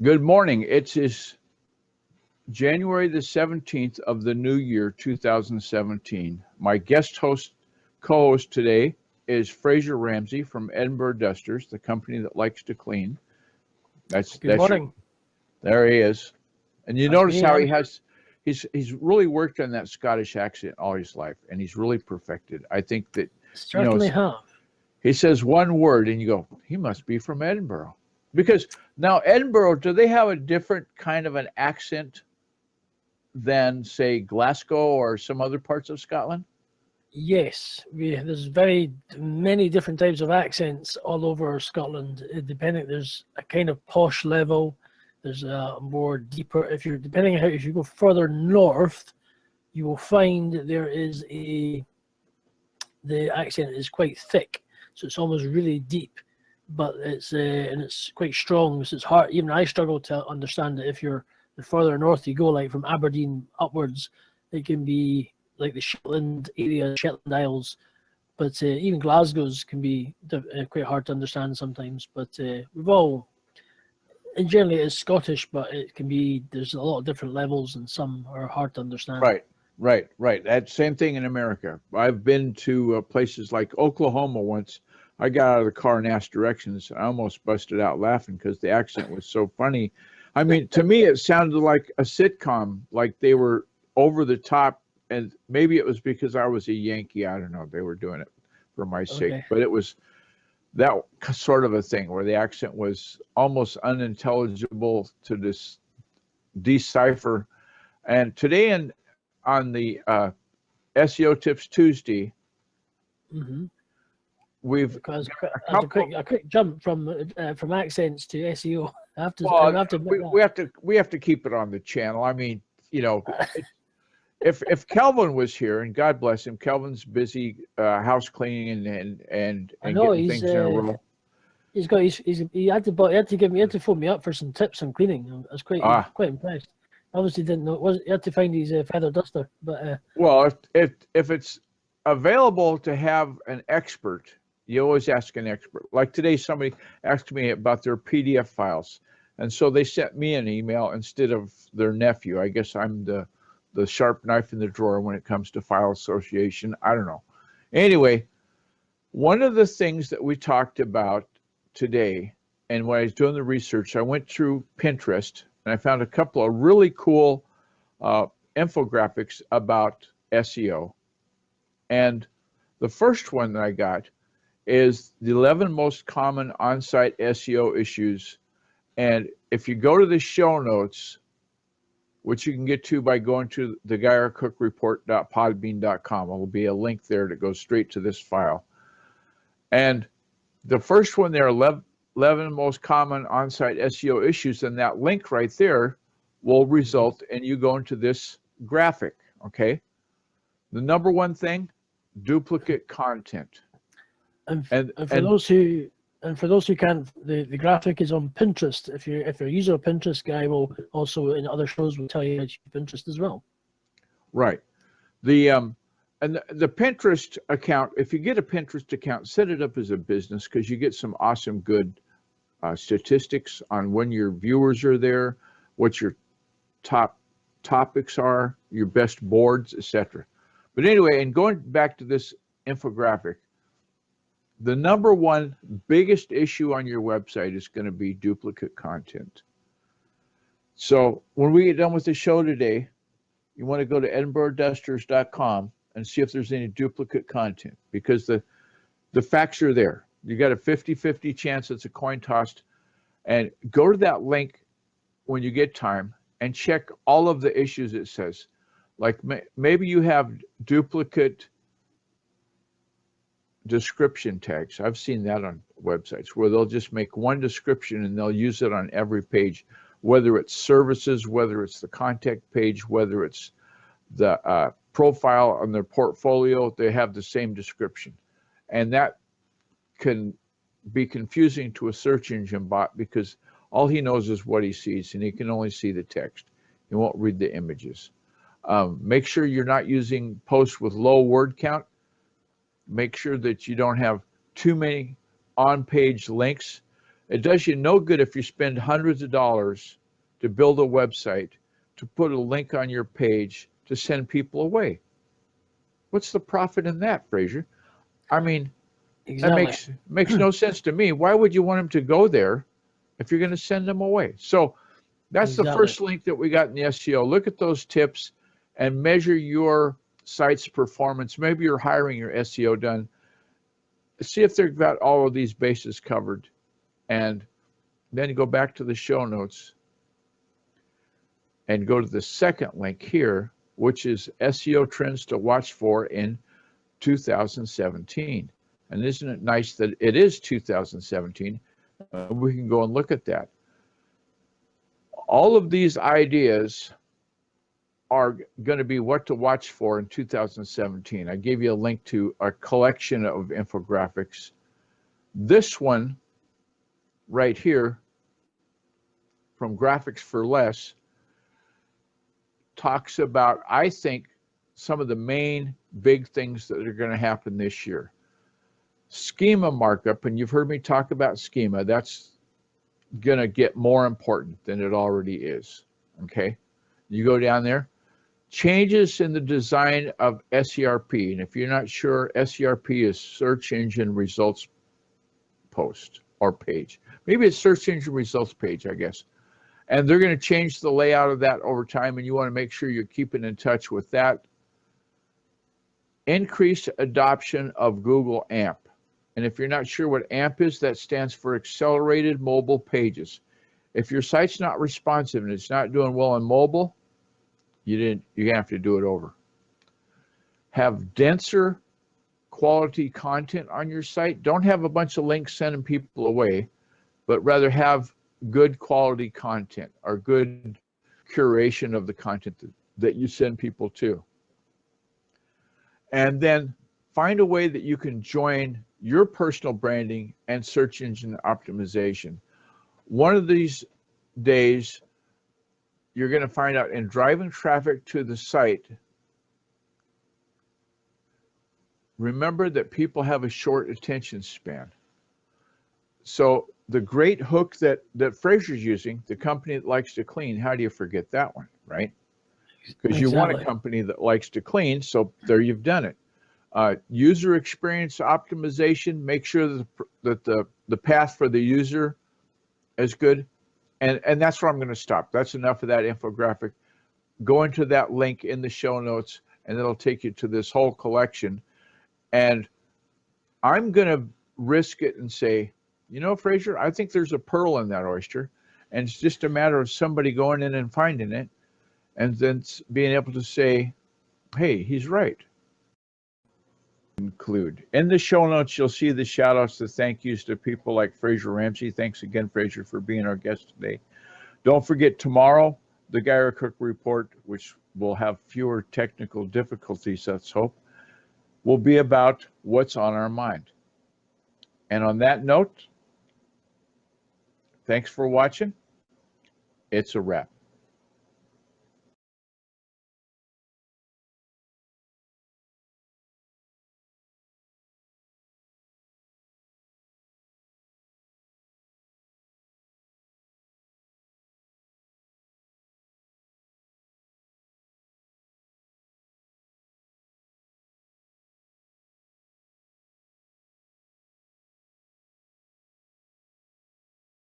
Good morning. It is January the 17th of the new year, 2017. My guest co-host today is Fraser Ramsey from Edinburgh Dusters, the company that likes to clean. That's Good morning. There he is. And you That's notice me. how he's really worked on that Scottish accent all his life, and he's really perfected. I think that, Certainly have. he says one word and you go, he must be from Edinburgh. Because now Edinburgh, do they have a different kind of an accent than, say, Glasgow or some other parts of Scotland? Yes, there's very many different types of accents all over Scotland. Depending, there's a kind of posh level. There's a more deeper. If you go further north, you will find the accent is quite thick, so it's almost really deep, but it's quite strong. So it's hard. Even I struggle to understand it. If you're the further north you go, like from Aberdeen upwards, it can be like the Shetland area, Shetland Isles, but even Glasgow's can be quite hard to understand sometimes. But and generally it's Scottish, but there's a lot of different levels, and some are hard to understand. Right. That same thing in America. I've been to places like Oklahoma once. I got out of the car and asked directions. I almost busted out laughing because the accent was so funny. I mean, to me, it sounded like a sitcom, like they were over the top. And maybe it was because I was a Yankee. I don't know. They were doing it for my sake. Okay. But it was that sort of a thing where the accent was almost unintelligible to decipher. And today on the SEO Tips Tuesday, we've because a quick jump from accents to SEO. We have to keep it on the channel. I mean, if Kelvin was here, and God bless him, Kelvin's busy house cleaning and getting things in a row. He had to phone me up for some tips on cleaning. I was quite impressed. Obviously didn't know he had to find his feather duster, but well, if it's available to have an expert, you always ask an expert. Like today, somebody asked me about their PDF files, and so they sent me an email instead of their nephew. I guess I'm the sharp knife in the drawer when it comes to file association. I don't know. Anyway, one of the things that we talked about today, and when I was doing the research, I went through Pinterest and I found a couple of really cool infographics about SEO. And the first one that I got is the 11 most common on-site SEO issues. And if you go to the show notes, which you can get to by going to theguyercookreport.podbean.com. There'll be a link there that goes straight to this file. And the first one there, 11 most common on-site SEO issues, and that link right there will result in you going to this graphic, okay? The number one thing, duplicate content. And for those who can't, the graphic is on Pinterest. If you're a user of Pinterest, Guy will also in other shows will tell you how to use Pinterest as well. Right. The Pinterest account, if you get a Pinterest account, set it up as a business because you get some awesome good statistics on when your viewers are there, what your top topics are, your best boards, etc. But anyway, and going back to this infographic, the number one biggest issue on your website is going to be duplicate content. So when we get done with the show today, you want to go to edinburghdusters.com and see if there's any duplicate content, because the facts are there. You got a 50-50 chance it's a coin toss. And go to that link when you get time and check all of the issues it says. Like maybe you have duplicate description tags. I've seen that on websites where they'll just make one description and they'll use it on every page, whether it's services, whether it's the contact page, whether it's the profile on their portfolio, they have the same description. And that can be confusing to a search engine bot because all he knows is what he sees and he can only see the text. He won't read the images. Make sure you're not using posts with low word count. Make sure that you don't have too many on-page links. It does you no good if you spend hundreds of dollars to build a website, to put a link on your page to send people away. What's the profit in that, Fraser? I mean, Exactly. that makes no sense to me. Why would you want them to go there if you're going to send them away? So that's the Exactly. first link that we got in the SEO. Look at those tips and measure your site's performance. Maybe you're hiring your SEO done. See if they've got all of these bases covered. And then you go back to the show notes and go to the second link here, which is SEO trends to watch for in 2017. And isn't it nice that it is 2017? We can go and look at that. All of these ideas are going to be what to watch for in 2017. I gave you a link to a collection of infographics. This one right here from Graphics for Less talks about, I think, some of the main big things that are going to happen this year. Schema markup, and you've heard me talk about schema, that's going to get more important than it already is. Okay? You go down there. Changes in the design of SERP, and if you're not sure, SERP is search engine results post or page. Maybe it's search engine results page, I guess. And they're going to change the layout of that over time, and you want to make sure you're keeping in touch with that. Increased adoption of Google AMP. And if you're not sure what AMP is, that stands for Accelerated Mobile Pages. If your site's not responsive and it's not doing well on mobile, you have to do it over. Have denser quality content on your site. Don't have a bunch of links sending people away, but rather have good quality content or good curation of the content that you send people to. And then find a way that you can join your personal branding and search engine optimization. One of these days, you're going to find out in driving traffic to the site, remember that people have a short attention span. So the great hook that Fraser's using, the company that likes to clean, how do you forget that one, right? Because you want a company that likes to clean, so there you've done it. User experience optimization, make sure that the path for the user is good. And that's where I'm going to stop. That's enough of that infographic. Go into that link in the show notes, and it'll take you to this whole collection. And I'm going to risk it and say, you know, Fraser, I think there's a pearl in that oyster, and it's just a matter of somebody going in and finding it, and then being able to say, hey, he's right. Include. In the show notes, you'll see the shout outs, the thank yous to people like Fraser Ramsey. Thanks again, Fraser, for being our guest today. Don't forget tomorrow, the Gyra Cook Report, which will have fewer technical difficulties, let's hope, will be about what's on our mind. And on that note, thanks for watching. It's a wrap.